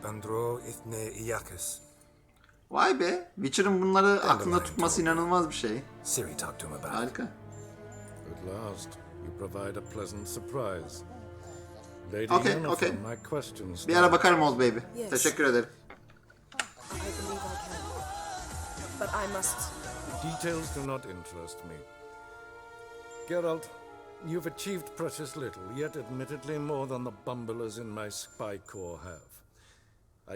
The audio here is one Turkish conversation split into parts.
andro ithne iakis. Vay be. Witcher'ın bunları aklında tutması inanılmaz bir şey. Siri talked to him about it. Harika. At last, you provide a pleasant surprise. Lady Okay, Yennefer, okay. my questions. Bir ara bakarım old baby. Yes. Teşekkür ederim. I believe I can. But I must... Details do not interest me. Geralt, you've achieved precious little, yet admittedly more than the bumblers in my spy corps have.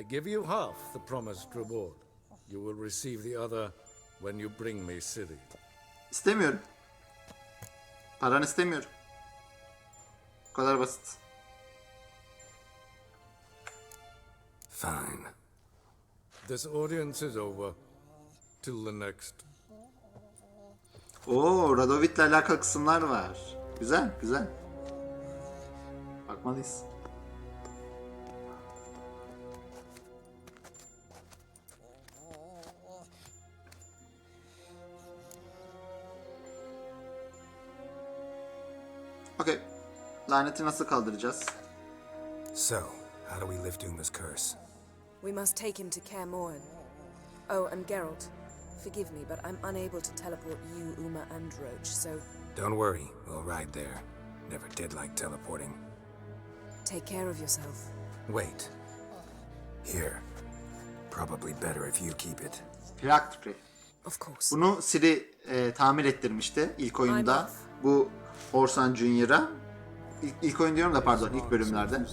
I give you half the promised reward. You will receive the other when you bring me Ciri. İstemiyorum. Paranı istemiyorum. Bu kadar basit. Fine. This audience is over. Till the next. Oo, Radovit'le alakalı kısımlar var. Güzel, güzel. Bakmalıyız. Okey. Laneti nasıl kaldıracağız? So, how do we lift Uma's curse? We must take him to Kaer Morhen. Oh, and Geralt, forgive me, but I'm unable to teleport you, Uma, and Roach, so Don't worry, we'll ride there. Never did like teleporting. take care of yourself. Wait. Here. Probably better if you keep it. Phylactery. Of course. Bunu Ciri tamir ettirmişti ilk oyunda. Bu Orsan Junior'a. İlk oyun diyorum da pardon, ilk bölümlerde.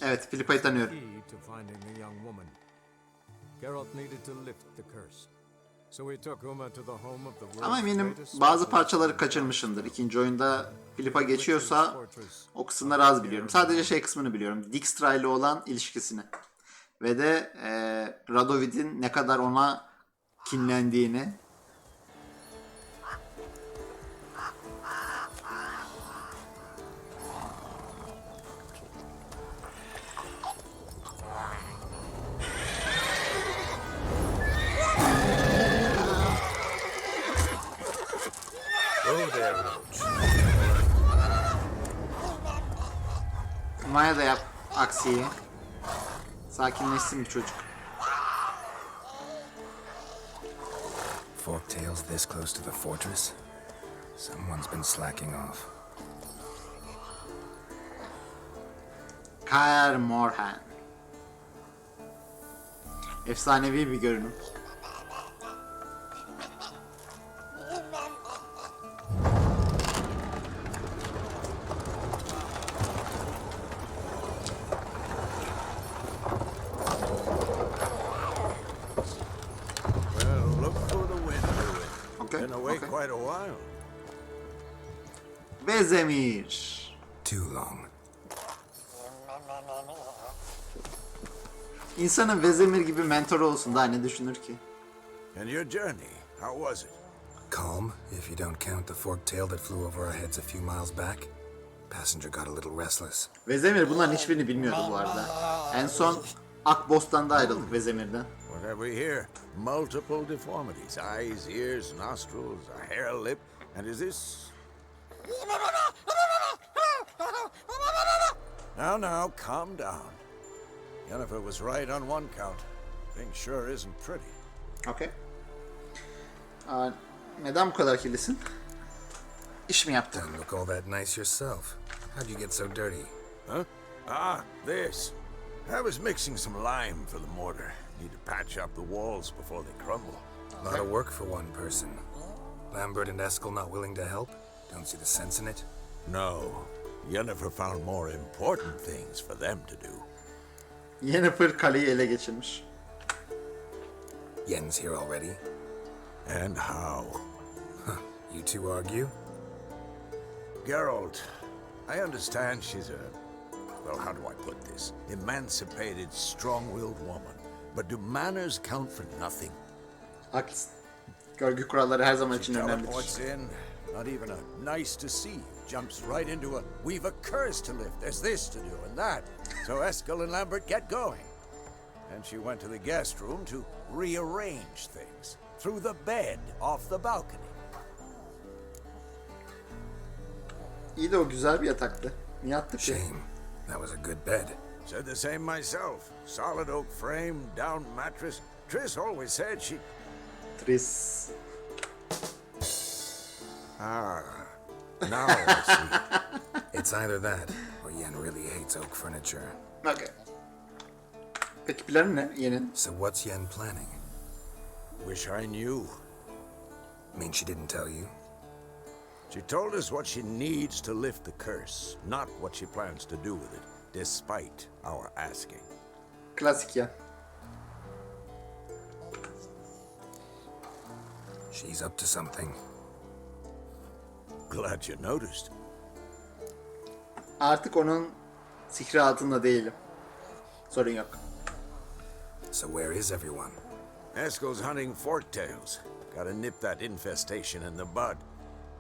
Evet, Philippa'yı tanıyorum. Ama eminim bazı parçaları kaçırmışımdır. İkinci oyunda Philippa geçiyorsa o kısımları az biliyorum. Sadece şey kısmını biliyorum. Dijkstra ile olan ilişkisini. Ve de Radovid'in ne kadar ona kinlendiğini. Oh there, Roach. Maya da yap aksiyi. Sakinleşsin bir çocuk. Forktail's this close to the fortress? Someone's been slacking off. Kaer Morhen. Efsanevi bir görünüm. Well, look for the wind, Druid. Okay, Been away okay. quite a while. Vezemir. Too long. İnsanın Vezemir gibi mentoru olsun, daha ne düşünür ki? And your journey, how was it? Calm, if you don't count the forktail that flew over our heads a few miles back. Passenger got a little restless. Vezemir bunların hiçbirini bilmiyordu bu arada. En son Akbostan'da ayrıldık Vezemir'den. What have we here? Multiple deformities. Eyes, ears, nostrils, a hair lip. And is this... Now, calm down. Yennefer was right on one count. Thing sure isn't pretty. Okay. Neden bu kadar kirlisin? İş mi yaptın? Don't look all that nice yourself. How'd you get so dirty? Huh? Ah, this. I was mixing some lime for the mortar. Need to patch up the walls before they crumble. A lot of work for one person. Lambert and Eskel not willing to help? Don't see the sense in it? No. Yennefer found more important things for them to do. Yennefer kaleyi ele geçirmiş. Yen's here already? And how? You two argue? Geralt, I understand she's a... Well, how do I put this? Emancipated, strong-willed woman. But do manners count for nothing? Haklısın. Görgü kuralları her zaman She için teleports önemlidir. in, not even a nice to see you. Jumps right into a, we've a curse to lift, there's this to do and that. So Eskel and Lambert get going. And she went to the guest room to rearrange things. Through the bed, off the balcony. İyi de o güzel bir yataktı. Niye attık ki? Shame. That was a good bed. Said the same myself. Solid oak frame, down mattress. Triss always said she... Tris. Ah, now I see. It's either that, or Yen really hates oak furniture. Okay. Peki planı ne Yen'in? So what's Yen planning? Wish I knew. Mean she didn't tell you? She told us what she needs to lift the curse, not what she plans to do with it, despite our asking. Klasik ya. She's up to something. Glad you noticed. Artık onun sihri altında değilim. Sorun yok. So where is everyone? Eskel's hunting forktails. Gotta nip that infestation in the bud.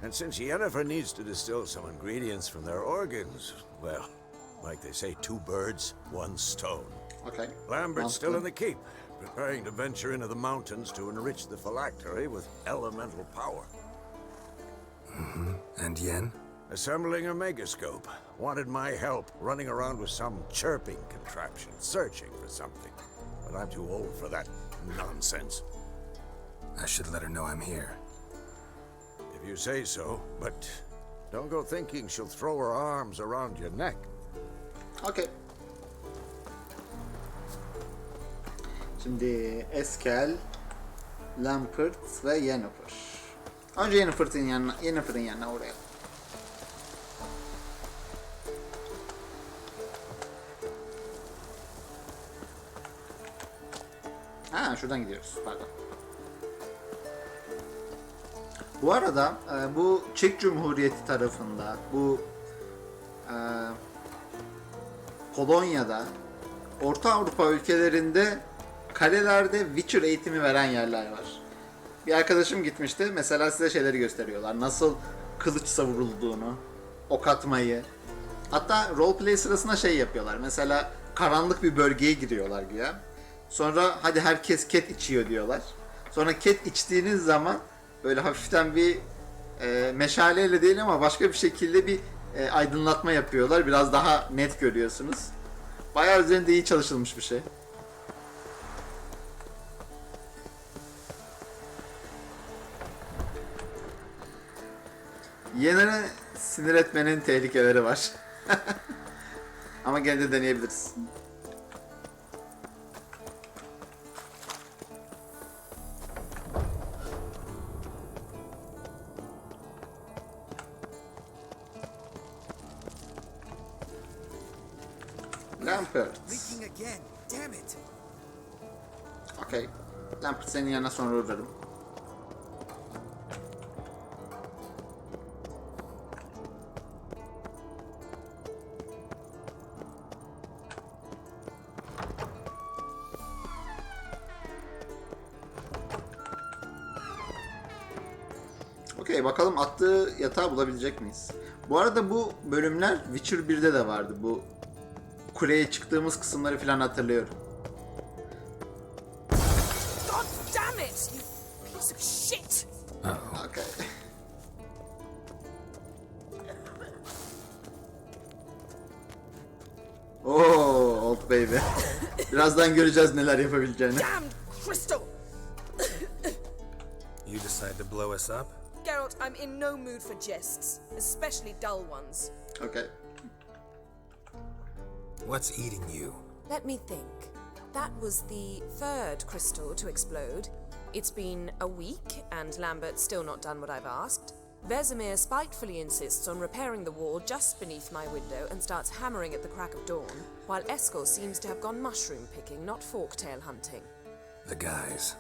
And since Yennefer needs to distill some ingredients from their organs, well, like they say, 2 birds, 1 stone. Okay. Lambert's still in the keep, preparing to venture into the mountains to enrich the phylactery with elemental power. And Yen? Assembling a megascope. Wanted my help running around with some chirping contraption, searching for something. But I'm too old for that nonsense. I should let her know I'm here. If you say so, but don't go thinking she'll throw her arms around your neck. Okay. Şimdi Eskel, Lambert ve Yennefer. Önce Yennefer'ın yanına oraya. Ha, şuradan gidiyoruz. Pardon. Bu arada bu Çek Cumhuriyeti tarafında, bu Polonya'da, Orta Avrupa ülkelerinde kalelerde Witcher eğitimi veren yerler var. Bir arkadaşım gitmişti. Mesela size şeyleri gösteriyorlar. Nasıl kılıç savurulduğunu, ok atmayı. Hatta roleplay sırasında şey yapıyorlar. Mesela karanlık bir bölgeye giriyorlar güya. Sonra hadi herkes ket içiyor diyorlar. Sonra ket içtiğiniz zaman böyle hafiften bir meşaleyle değil ama başka bir şekilde bir aydınlatma yapıyorlar. Biraz daha net görüyorsunuz. Bayağı üzerinde iyi çalışılmış bir şey. Yenene sinir etmenin tehlikeleri var. Ama gene de deneyebiliriz. Lambert. Leaking again. Damn it. Okay. Lambert senin yanına sonra uğrarım. Okey, bakalım attığı yatağı bulabilecek miyiz? Bu arada bu bölümler Witcher 1'de de vardı. Bu kuleye çıktığımız kısımları falan hatırlıyorum. God damn it, you piece of shit! Okay. Oo, old baby. Birazdan göreceğiz neler yapabileceğini. Damned crystal! You decide to blow us up? Geralt, I'm in no mood for jests, especially dull ones. Okay. What's eating you? Let me think. That was the 3rd crystal to explode. It's been a week, and Lambert's still not done what I've asked. Vesemir spitefully insists on repairing the wall just beneath my window and starts hammering at the crack of dawn, while Eskel seems to have gone mushroom picking, not forktail hunting. The guys.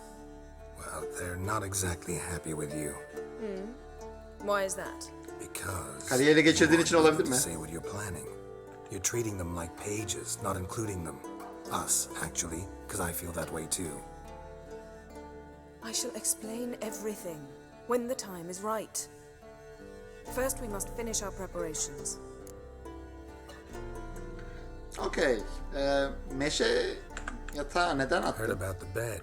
Well, they're not exactly happy with you. Why is that? Because... Kariyeri geçirdiğin için you want olabilir them mi? to say what you're planning. You're treating them like pages, not including them. Us, actually, because I feel that way too. I shall explain everything when the time is right. First, we must finish our preparations. Okay. Meşe yatağı neden Heard attın? about the bed.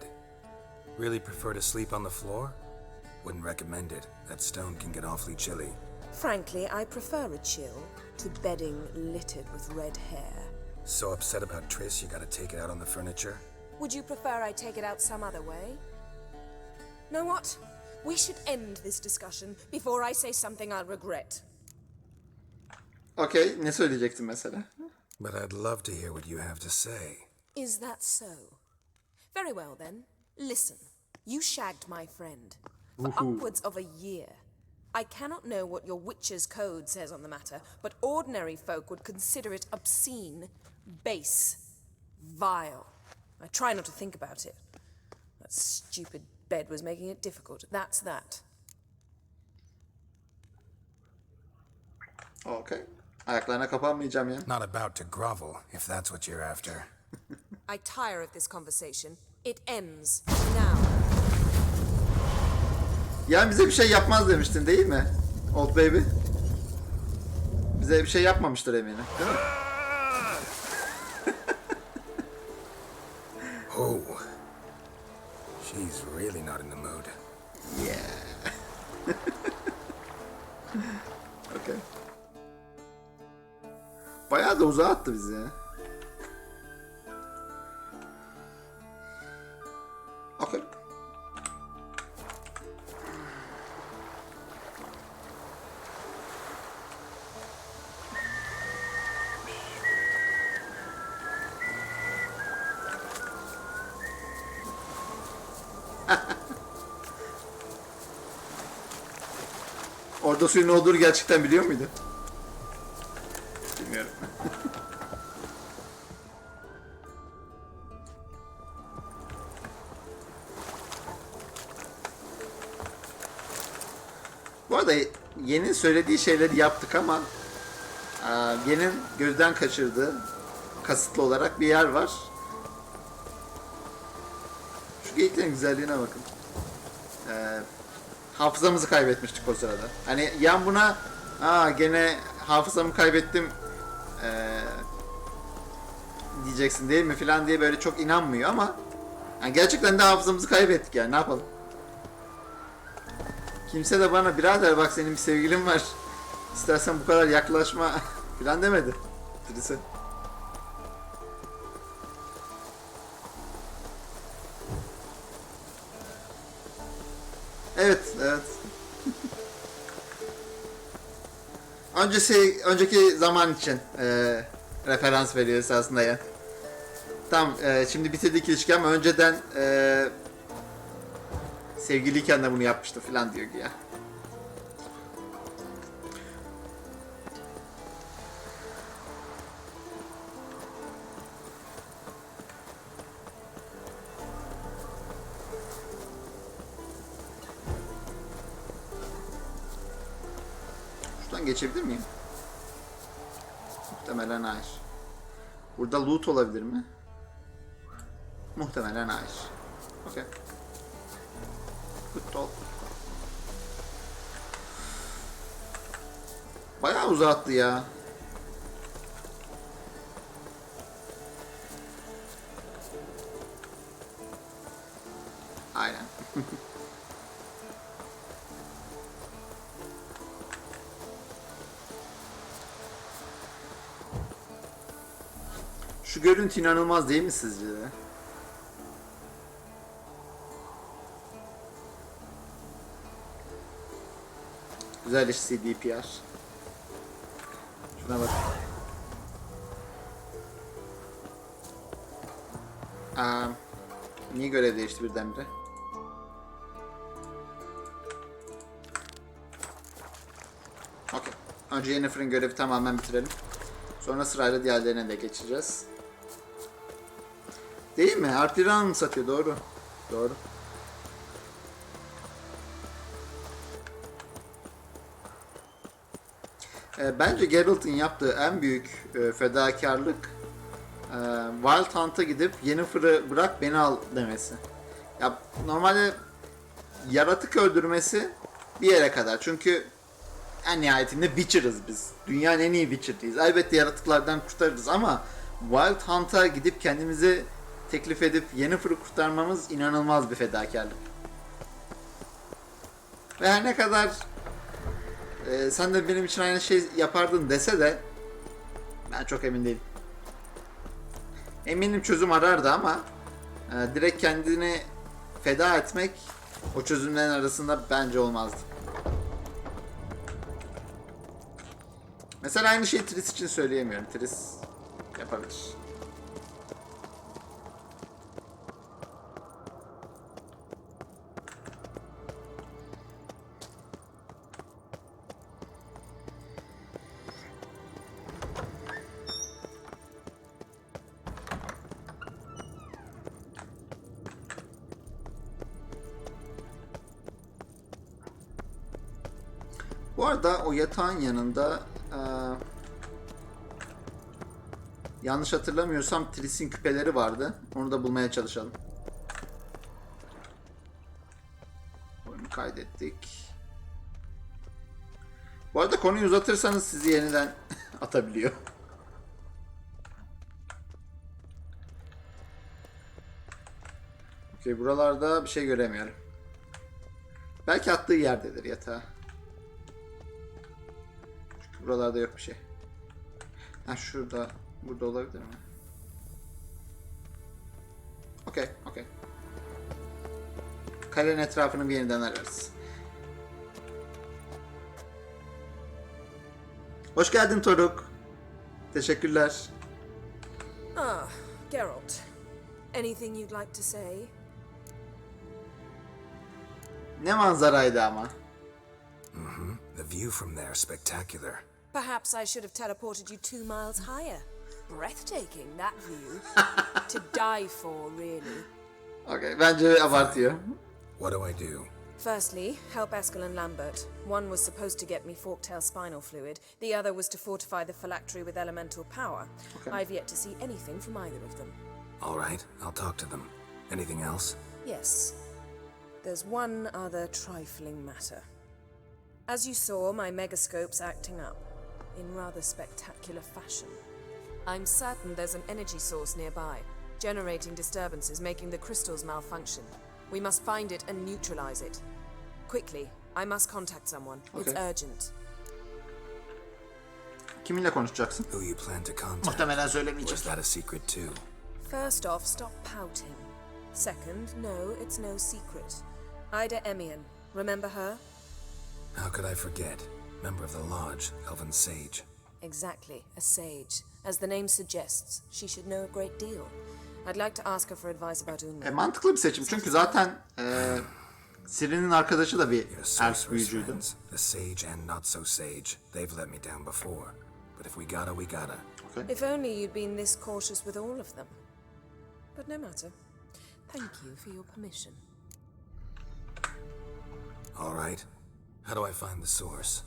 Really prefer to sleep on the floor? Wouldn't recommend it. That stone can get awfully chilly. Frankly, I prefer a chill to bedding littered with red hair. So upset about Triss, you gotta take it out on the furniture? Would you prefer I take it out some other way? Know what? We should end this discussion before I say something I'll regret. Okey, ne söyleyecektin mesela? But I'd love to hear what you have to say. Is that so? Very well then. Listen, you shagged my friend for upwards of a year. I cannot know what your witch's code says on the matter, but ordinary folk would consider it obscene, base, vile. I try not to think about it. That stupid bed was making it difficult. That's that. Okey. Ayaklarına kapanmayacağım ya. Not about to grovel, if that's what you're after. I tire of this conversation. It ends now. Yani bize bir şey yapmaz demiştin değil mi? Old baby. Bize bir şey yapmamıştır eminim. Değil mi? Oh. She's really not in the mood. Yeah. Okay. Bayağı da uzağa attı bizi ya. Okay. Orada suyun olduğunu gerçekten biliyor muydu? Bilmiyorum. Bu arada Yen'in söylediği şeyleri yaptık ama Yen'in gözden kaçırdığı kasıtlı olarak bir yer var. Şu geyiklerin güzelliğine bakın. Hafızamızı kaybetmiştik o sırada. Hani Yen buna gene hafızamı kaybettim diyeceksin değil mi filan diye böyle çok inanmıyor ama yani gerçekten de hafızamızı kaybettik yani ne yapalım. Kimse de bana birader bak senin bir sevgilin var. İstersen bu kadar yaklaşma filan demedi. Birisi. Evet, evet. Önceki zaman için referans veriyor esasında ya. Tamam, şimdi bitirdik ilişki ama önceden sevgiliyken de bunu yapmıştı falan diyor ki ya. Şuradan geçebilir miyim? Muhtemelen hayır. Burada loot olabilir mi? Muhtemelen hayır. Okay. Good talk. Bayağı uzattı ya. Aynen. Şu görüntü inanılmaz değil mi sizce de? Güzel iş CDPR. Şuna bak. Niye görev değişti birdenbire? Okey. Önce Yennefer'in görevi tamamen bitirelim. Sonra sırayla diğerlerine de geçeceğiz. Değil mi? Artiran mı satıyor? Doğru. Doğru. Bence Geralt'ın yaptığı en büyük fedakarlık Wild Hunt'a gidip Yennefer'ı bırak beni al demesi. Ya normalde yaratık öldürmesi bir yere kadar. Çünkü en nihayetinde Witcher'ız biz. Dünyanın en iyi Witcher'ıyız. Elbette yaratıklardan kurtarırız ama Wild Hunt'a gidip kendimizi teklif edip Yennefer'ı kurtarmamız inanılmaz bir fedakarlık. Ve her ne kadar sen de benim için aynı şey yapardın dese de ben çok emin değilim. Eminim çözüm arardı ama direkt kendini feda etmek o çözümlerin arasında bence olmazdı. Mesela aynı şeyi Triss için söyleyemiyorum. Triss yapabilir. Bu arada o yatağın yanında yanlış hatırlamıyorsam Triss'in küpeleri vardı. Onu da bulmaya çalışalım. Oyunu kaydettik. Bu arada konuyu uzatırsanız sizi yeniden atabiliyor. Okey, buralarda bir şey göremiyorum. Belki attığı yerdedir yatağı. Çünkü buralarda yok bir şey. Ha, şurada, burada olabilir mi? Okey, okey. Kalenin etrafını bir yeniden ararız. Hoş geldin Toruk. Teşekkürler. Ah, Geralt. Anything you'd like to say? Ne manzaraydı ama. The view from there is spectacular. Perhaps I should have teleported you 2 miles higher. Breathtaking, that view. To die for, really. Okey, bence abartıyor. What do I do? Firstly, help Eskel and Lambert. One was supposed to get me forktail spinal fluid. The other was to fortify the phylactery with elemental power. Okay. I've yet to see anything from either of them. All right, I'll talk to them. Anything else? Yes. There's one other trifling matter. As you saw, my megascope's acting up, in rather spectacular fashion. I'm certain there's an energy source nearby, generating disturbances, making the crystals malfunction. We must find it and neutralize it. Quickly, I must contact someone. It's Okay. urgent. Kiminle konuşacaksın? Who you plan to contact? Muhtemelen Or is söylemeyecek. that a secret too? First off, stop pouting. Second, no, it's no secret. Ida Emian. Remember her? How could I forget? Member of the Lodge, Elven Sage. Exactly, a sage. As the name suggests, she should know a great deal. I'd like to ask her for advice about Oynayalım. Mantıklı bir seçim çünkü zaten Ciri'nin arkadaşı da bir Your elf sorceress büyücüydü. friends, the sage and not so sage. They've let me down before. But if we gotta, we gotta. Okay. If only you'd been this cautious with all of them. But no matter. Thank you for your permission. All right. How do I find the source?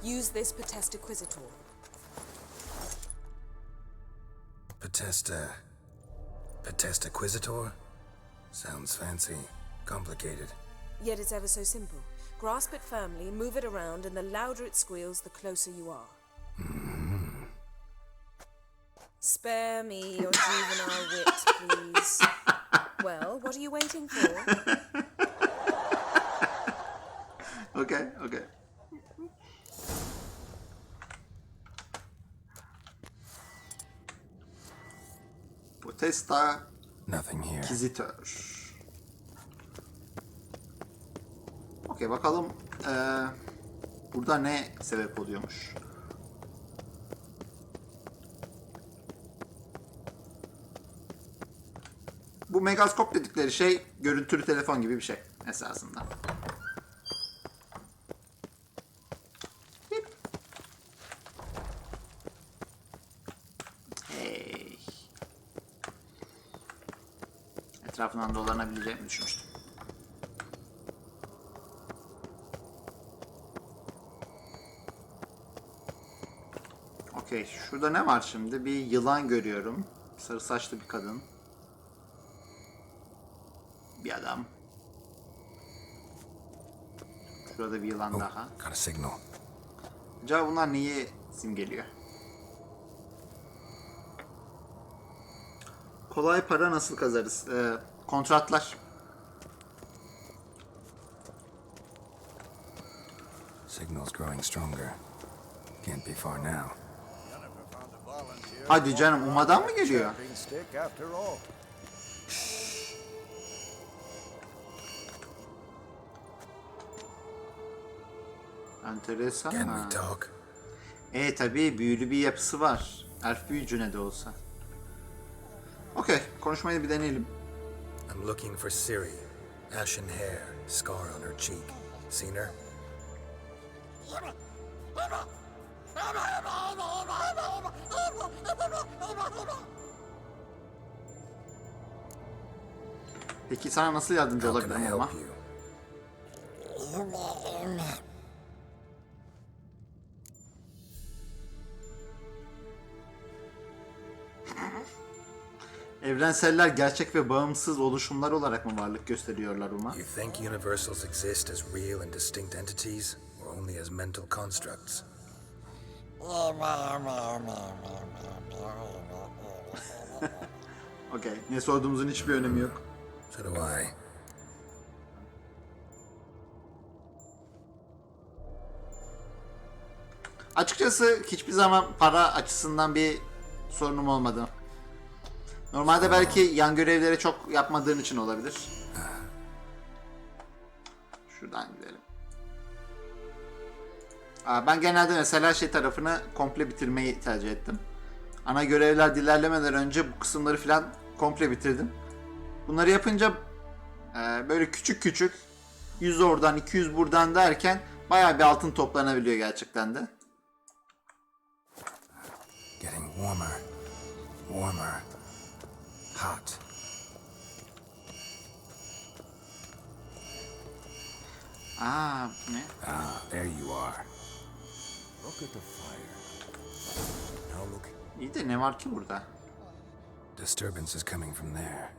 Use this Potest Acquisitor. Potest Acquisitor? Sounds fancy. Complicated. Yet it's ever so simple. Grasp it firmly, move it around, and the louder it squeals, the closer you are. Spare me your juvenile wit, please. Well, what are you waiting for? Okay, okay. Potesta Nothing here. Akquisitor. Okey, bakalım burada ne sebep oluyormuş. Bu megaskop dedikleri şey görüntülü telefon gibi bir şey esasında. Bip. Hey. Etrafından dolanabileceğimi düşünmüştüm. Okey, şurada ne var şimdi? Bir yılan görüyorum. Sarı saçlı bir kadın. Bir adam. Şurada bir yılan daha. Got a signal. Acaba bunlar neyi simgeliyor? Kolay para nasıl kazarız? Kontratlar. Signal's growing stronger. Can't be far now. Hadi canım, Uma'dan mı geliyor? Champing stick after all. Enteresan Can ha. we talk? Tabii büyülü bir yapısı var. Elf büyücü ne de olsa. Okey, konuşmayı bir deneyelim. I'm looking for Ciri. Ashen hair, scar on her cheek. Seen her? Peki sana nasıl yardımcı How can I olabilirim ama? help you? Evrenseller gerçek ve bağımsız oluşumlar olarak mı varlık gösteriyorlar Uma? You think universals exist as real and distinct entities, or only as mental constructs? Okey, ne sorduğumuzun hiçbir önemi yok. So do I. Açıkçası hiçbir zaman para açısından bir sorunum olmadı. Normalde belki yan görevleri çok yapmadığım için olabilir. Şuradan gidelim. Ben genelde mesela şey tarafını komple bitirmeyi tercih ettim. Ana görevler ilerlemeden önce bu kısımları falan komple bitirdim. Bunları yapınca böyle küçük küçük 100 oradan 200 buradan derken bayağı bir altın toplanabiliyor gerçekten de. Getting warmer. Warmer. Hot. Ne? There you are. Look at the fire. Now look. İyi de ne var ki burada? Disturbance is coming from there.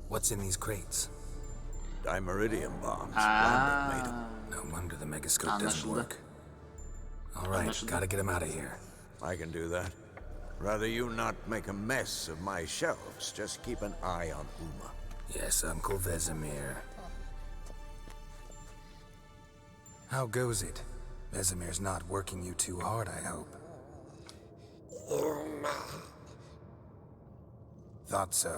What's in these crates? Dimeridium bombs. Lambert made 'em. No wonder the megascope doesn't Anlaşıldı. work. All right, Anlaşıldı. gotta get him out of here. I can do that. Rather you not make a mess of my shelves. Just keep an eye on Uma. Yes, Uncle Vesemir. How goes it? Vesemir's not working you too hard, I hope. Thought so.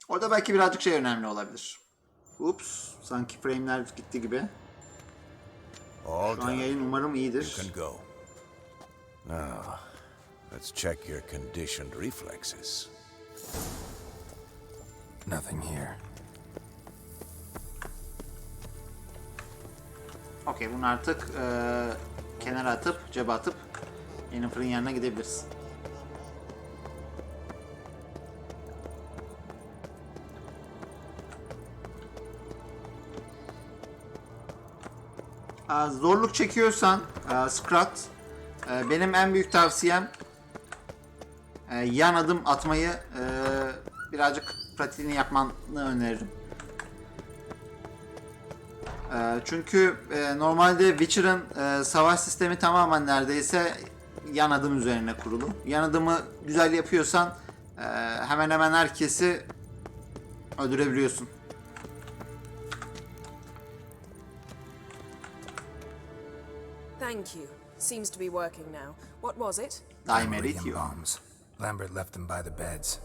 Orada belki birazcık şey önemli olabilir. Ups, sanki frame'ler gitti gibi. All Şu an done. yayın umarım You iyidir. can go. Now, let's check your conditioned reflexes. Nothing here. Okey, bunu artık kenara atıp, cebe atıp Yennefer'ın yanına gidebiliriz. Zorluk çekiyorsan Scrat, benim en büyük tavsiyem yan adım atmayı birazcık pratiğini yapmanı öneririm. Çünkü normalde Witcher'ın savaş sistemi tamamen neredeyse yan adım üzerine kurulu. Yan adımı güzel yapıyorsan hemen hemen herkesi öldürebiliyorsun. Thank you. Seems to be working now. What was it? Dimeridium. bombs. Lambert left them by the beds.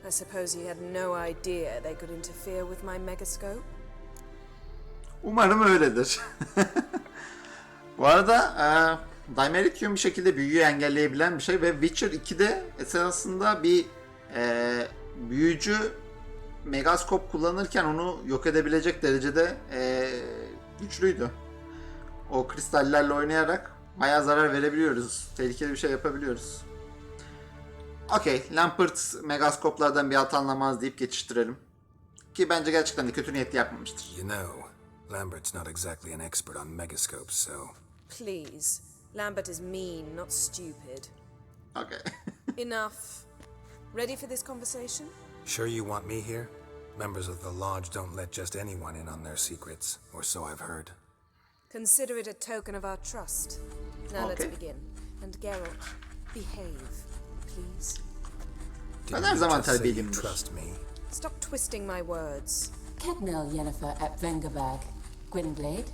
I suppose he had no idea they could interfere with my megascope. Umarım öyledir. Bu arada Dimeridium bir şekilde büyüyü engelleyebilen bir şey ve Witcher 2'de esasında bir büyücü megaskop kullanırken onu yok edebilecek derecede güçlüydü. O kristallerle oynayarak bayağı zarar verebiliyoruz. Tehlikeli bir şey yapabiliyoruz. Okey, Lambert megaskoplardan bir alt anlamaz deyip geçiştirelim. Ki bence gerçekten de kötü niyetli yapmamıştır. You know, Lambert's not exactly an expert on megascopes, so... Please. Lambert is mean, not stupid. Okay. Enough. Ready for this conversation? Sure you want me here? Members of the Lodge don't let just anyone in on their secrets, or so I've heard. Consider it a token of our trust. Now Okay. let's begin. And Geralt, behave, please. Ben Didn't her you zaman just say you terbiyeliyimdir. trust me? Stop twisting my words. Kednel Yennefer ep Vengerberg, Gwynblade.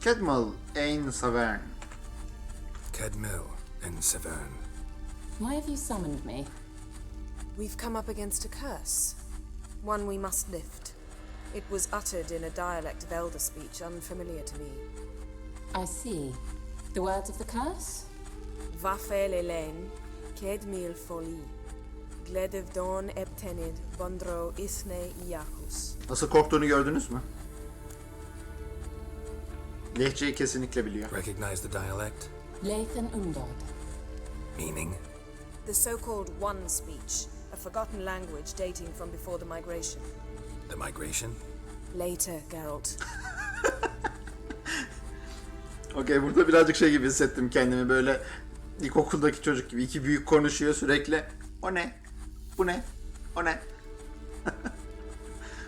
Kedmal Ain Savern. Kedmil and Severn. Why have you summoned me? We've come up against a curse. One we must lift. It was uttered in a dialect of elder speech unfamiliar to me. I see. The words of the curse? Vafel elen, kedmil foli. Gledev don eptenid, bondro isne iakus. Nasıl korktuğunu gördünüz mü? Lehçeyi kesinlikle biliyor. Recognize the dialect? Lathan Undod. Meaning? The so-called One speech, a forgotten language dating from before the migration. The migration? Later, Geralt. Okey, burada birazcık şey gibi hissettim kendimi, böyle ilkokuldaki çocuk gibi. İki büyük konuşuyor sürekli. O ne? Bu ne? O ne?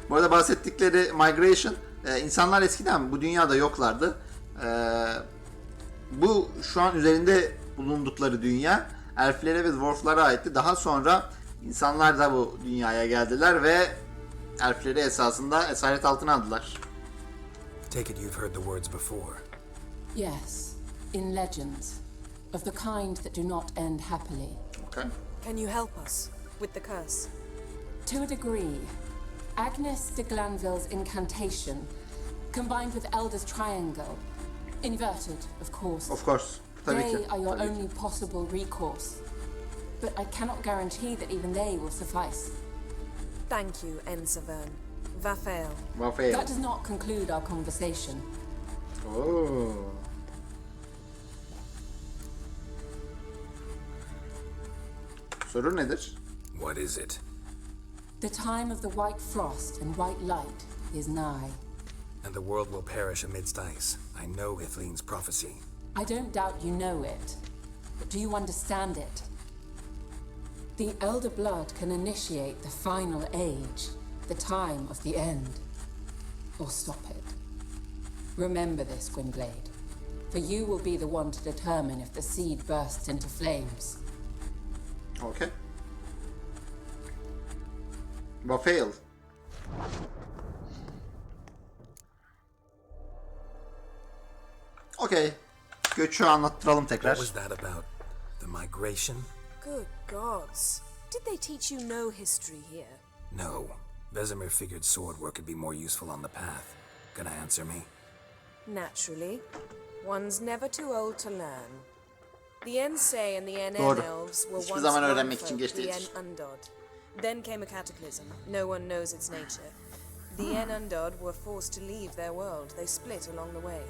Bu arada bahsettikleri migration, insanlar eskiden bu dünyada yoklardı. Bu şu an üzerinde bulundukları dünya elflere ve dwarflara aitti. Daha sonra insanlar da bu dünyaya geldiler ve elfleri esasında esaret altına aldılar. Take it you've heard the words before. Yes, in legends. Of the kind that do not end happily. Okay. Can you help us with the curse? To a degree, Agnes de Glanville's incantation, combined with Elder's triangle, inverted, of course. Of course. Tabii They ki. are your Tabii ki. only possible recourse. But I cannot guarantee that even they will suffice. Thank you, Ensavern. Vafel. Rafael. That does not conclude our conversation. Oo. Soru nedir? What is it? The time of the white frost and white light is nigh. And the world will perish amidst ice. I know Ithleen's prophecy. I don't doubt you know it, but do you understand it? The Elder Blood can initiate the final age, the time of the end, or stop it. Remember this, Gwynblade, for you will be the one to determine if the seed bursts into flames. Okay. Rafael. Okay. Göçü anlattıralım What tekrar. was that about? The migration? Good gods. Did they teach you no history here? No. Vesemir figured sword work would be more useful on the path. Gonna answer me? Naturally. One's never too old to learn. The Ensay and the NN Doğru. elves were Hiçbir once zaman one öğrenmek için folk, geç the değildir. En Undod. Then came a cataclysm. No one knows its nature. The En Undod were forced to leave their world. They split along the way.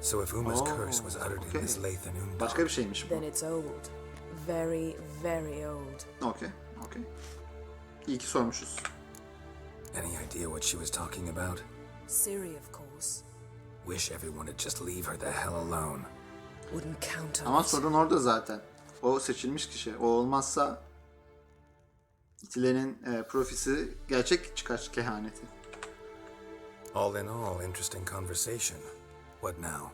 So if Uma's Oh, curse was uttered okay. in this Lathan Başka bir şeymiş bu. Then it's old. Very, very old. Okay. Okay. İyi ki sormuşuz. Any idea what she was talking about? Ciri, of course. Wish everyone would just leave her the hell alone. Wouldn't count on Ama it. sorun orada zaten. O seçilmiş kişi. O olmazsa İtile'nin profisi gerçek çıkar, kehaneti. All in all, interesting conversation. What now?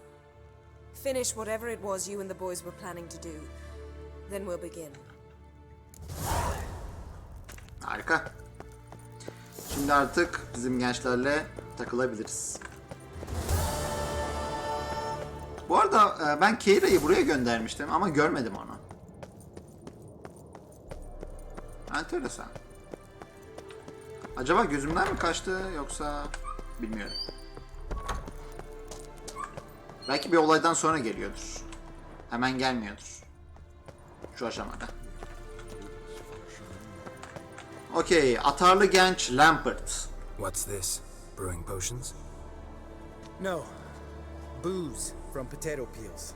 Finish whatever it was you and the boys were planning to do. Then we'll begin. Harika. Şimdi artık bizim gençlerle takılabiliriz. Bu arada ben Keira'yı buraya göndermiştim ama görmedim onu. Enteresan. Acaba gözümden mi kaçtı yoksa bilmiyorum. Belki bir olaydan sonra geliyordur. Hemen gelmiyordur. Şu aşamada. Okey, atarlı genç Lambert. What's this? Brewing potions? No. Booze from potato peels.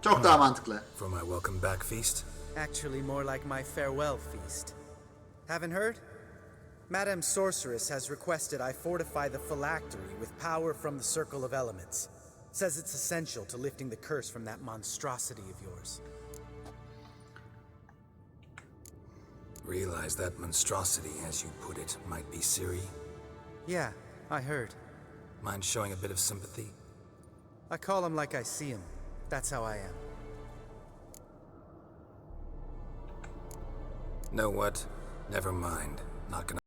Çok daha mantıklı. For my welcome back feast? Actually, more like my farewell feast. Haven't heard? Madame Sorceress has requested I fortify the phylactery with power from the Circle of Elements. Says it's essential to lifting the curse from that monstrosity of yours. Realize that monstrosity, as you put it, might be Ciri. Yeah, I heard. Mind showing a bit of sympathy? I call him like I see him. That's how I am. Know what? Never mind. Not gonna